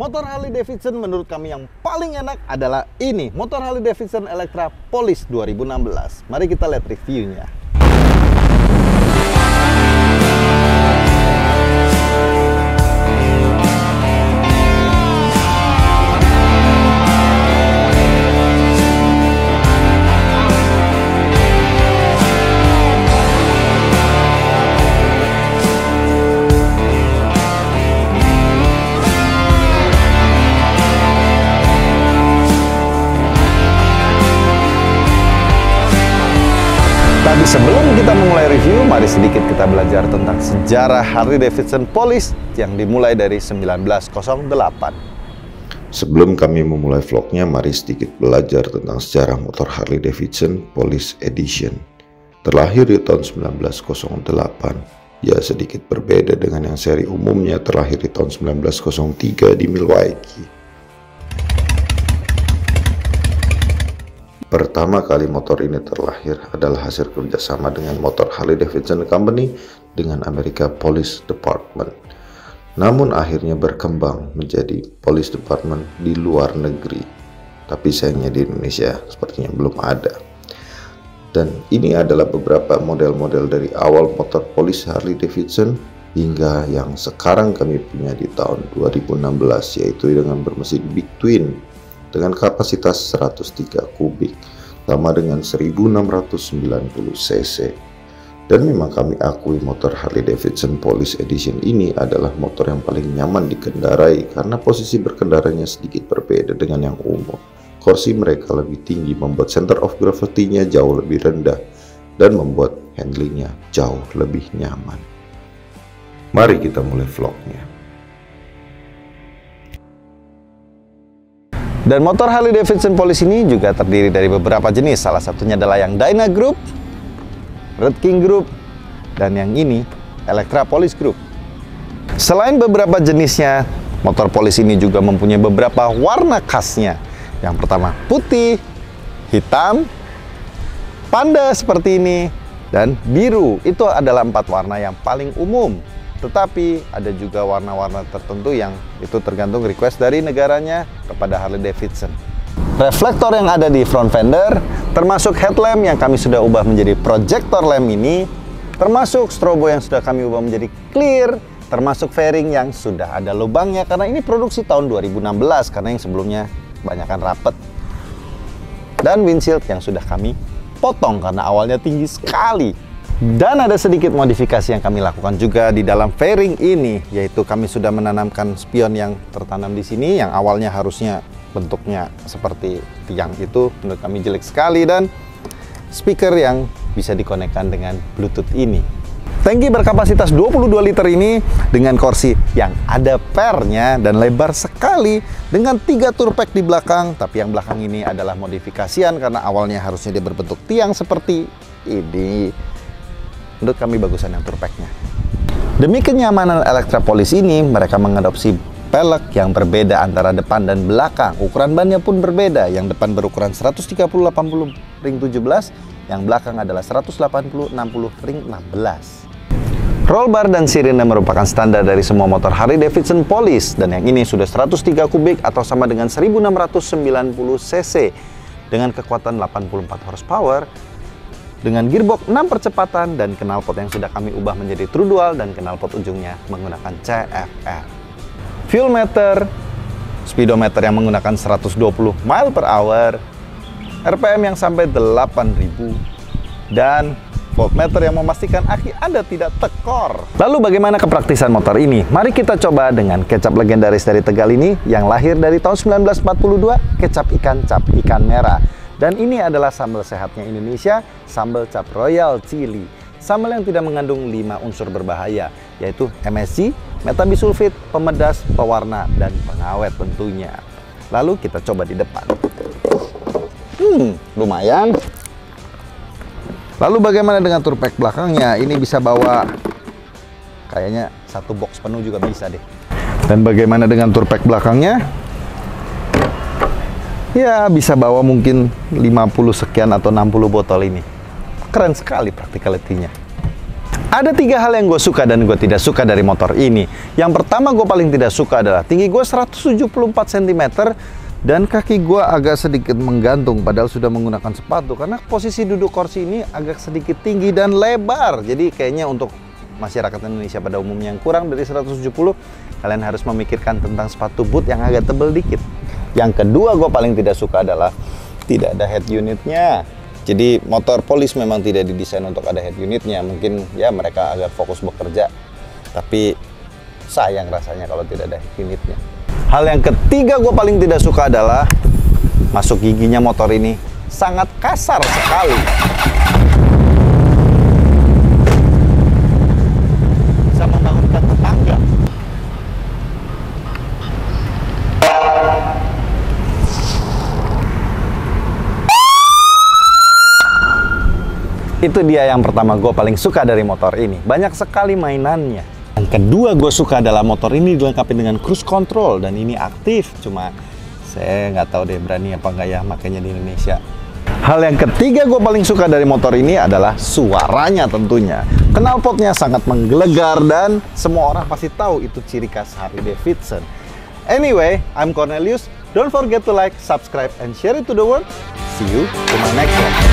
Motor Harley Davidson menurut kami yang paling enak adalah ini, motor Harley Davidson Electra Police 2016. Mari kita lihat reviewnya. Tapi sebelum kita memulai review, mari sedikit kita belajar tentang sejarah Harley Davidson Police yang dimulai dari 1908. Sebelum kami memulai vlognya, mari sedikit belajar tentang sejarah motor Harley Davidson Police Edition. Terlahir di tahun 1908, ya sedikit berbeda dengan yang seri umumnya terlahir di tahun 1903 di Milwaukee. Pertama kali motor ini terlahir adalah hasil kerjasama dengan motor Harley Davidson Company dengan America Police Department. Namun akhirnya berkembang menjadi Police Department di luar negeri. Tapi sayangnya di Indonesia sepertinya belum ada. Dan ini adalah beberapa model-model dari awal motor Police Harley Davidson hingga yang sekarang kami punya di tahun 2016, yaitu dengan bermesin Big Twin dengan kapasitas 103 kubik sama dengan 1690 cc. Dan memang kami akui motor Harley Davidson Police Edition ini adalah motor yang paling nyaman dikendarai karena posisi berkendaranya sedikit berbeda dengan yang umum. Kursi mereka lebih tinggi membuat center of gravity-nya jauh lebih rendah dan membuat handlingnya jauh lebih nyaman. Mari kita mulai vlognya. Dan motor Harley Davidson Police ini juga terdiri dari beberapa jenis. Salah satunya adalah yang Dyna Group, Red King Group, dan yang ini Electra Police Group. Selain beberapa jenisnya, motor Police ini juga mempunyai beberapa warna khasnya. Yang pertama putih, hitam, panda seperti ini, dan biru. Itu adalah 4 warna yang paling umum. Tetapi ada juga warna-warna tertentu yang itu tergantung request dari negaranya kepada Harley Davidson. Reflektor yang ada di front fender, termasuk headlamp yang kami sudah ubah menjadi projector lamp ini, termasuk strobo yang sudah kami ubah menjadi clear, termasuk fairing yang sudah ada lubangnya karena ini produksi tahun 2016 karena yang sebelumnya kebanyakan rapet. Dan windshield yang sudah kami potong karena awalnya tinggi sekali. Dan ada sedikit modifikasi yang kami lakukan juga di dalam fairing ini, yaitu kami sudah menanamkan spion yang tertanam di sini yang awalnya harusnya bentuknya seperti tiang itu menurut kami jelek sekali, dan speaker yang bisa dikonekkan dengan Bluetooth ini. Tangki berkapasitas 22 liter ini dengan kursi yang ada pernya dan lebar sekali dengan 3 turpack di belakang, tapi yang belakang ini adalah modifikasian karena awalnya harusnya dia berbentuk tiang seperti ini. Menurut kami bagusan yang turpacknya. Demi kenyamanan Electra Police ini, mereka mengadopsi pelek yang berbeda antara depan dan belakang. Ukuran bannya pun berbeda. Yang depan berukuran 130/80 ring 17, yang belakang adalah 180/60 ring 16. Roll bar dan sirine merupakan standar dari semua motor Harley Davidson Police, dan yang ini sudah 103 kubik atau sama dengan 1690 cc dengan kekuatan 84 horsepower. Dengan gearbox 6 percepatan dan knalpot yang sudah kami ubah menjadi true dual dan knalpot ujungnya menggunakan CFR. Fuel meter, speedometer yang menggunakan 120 mile per hour, RPM yang sampai 8000, dan voltmeter yang memastikan aki Anda tidak tekor. Lalu bagaimana kepraktisan motor ini? Mari kita coba dengan kecap legendaris dari Tegal ini yang lahir dari tahun 1942, kecap ikan cap ikan merah. Dan ini adalah sambal sehatnya Indonesia, sambal cap Royal Chili. Sambal yang tidak mengandung 5 unsur berbahaya, yaitu MSG, metabisulfit, pemedas, pewarna, dan pengawet tentunya. Lalu kita coba di depan. Lumayan. Lalu bagaimana dengan turpack belakangnya? Ini bisa bawa, kayaknya 1 box penuh juga bisa deh. Dan bagaimana dengan turpack belakangnya? Ya, bisa bawa mungkin 50 sekian atau 60 botol ini. Keren sekali practicality-nya. Ada 3 hal yang gue suka dan gue tidak suka dari motor ini. Yang pertama gue paling tidak suka adalah tinggi gue 174 cm dan kaki gue agak sedikit menggantung padahal sudah menggunakan sepatu. Karena posisi duduk kursi ini agak sedikit tinggi dan lebar. Jadi kayaknya untuk masyarakat Indonesia pada umumnya yang kurang dari 170, kalian harus memikirkan tentang sepatu boot yang agak tebal dikit. Yang kedua gue paling tidak suka adalah tidak ada head unitnya. Jadi motor polis memang tidak didesain untuk ada head unitnya. Mungkin ya mereka agak fokus bekerja, tapi sayang rasanya kalau tidak ada head unitnya. Hal yang ketiga gue paling tidak suka adalah masuk giginya motor ini sangat kasar sekali. Bisa membangunkan tetangga. Itu dia yang pertama gue paling suka dari motor ini. Banyak sekali mainannya. Yang kedua gue suka adalah motor ini dilengkapi dengan cruise control dan ini aktif. Cuma saya nggak tahu deh berani apa nggak ya makanya di Indonesia. Hal yang ketiga gue paling suka dari motor ini adalah suaranya tentunya. Knalpotnya sangat menggelegar dan semua orang pasti tahu itu ciri khas Harley Davidson. Anyway, I'm Cornelius. Don't forget to like, subscribe, and share it to the world. See you to my next one.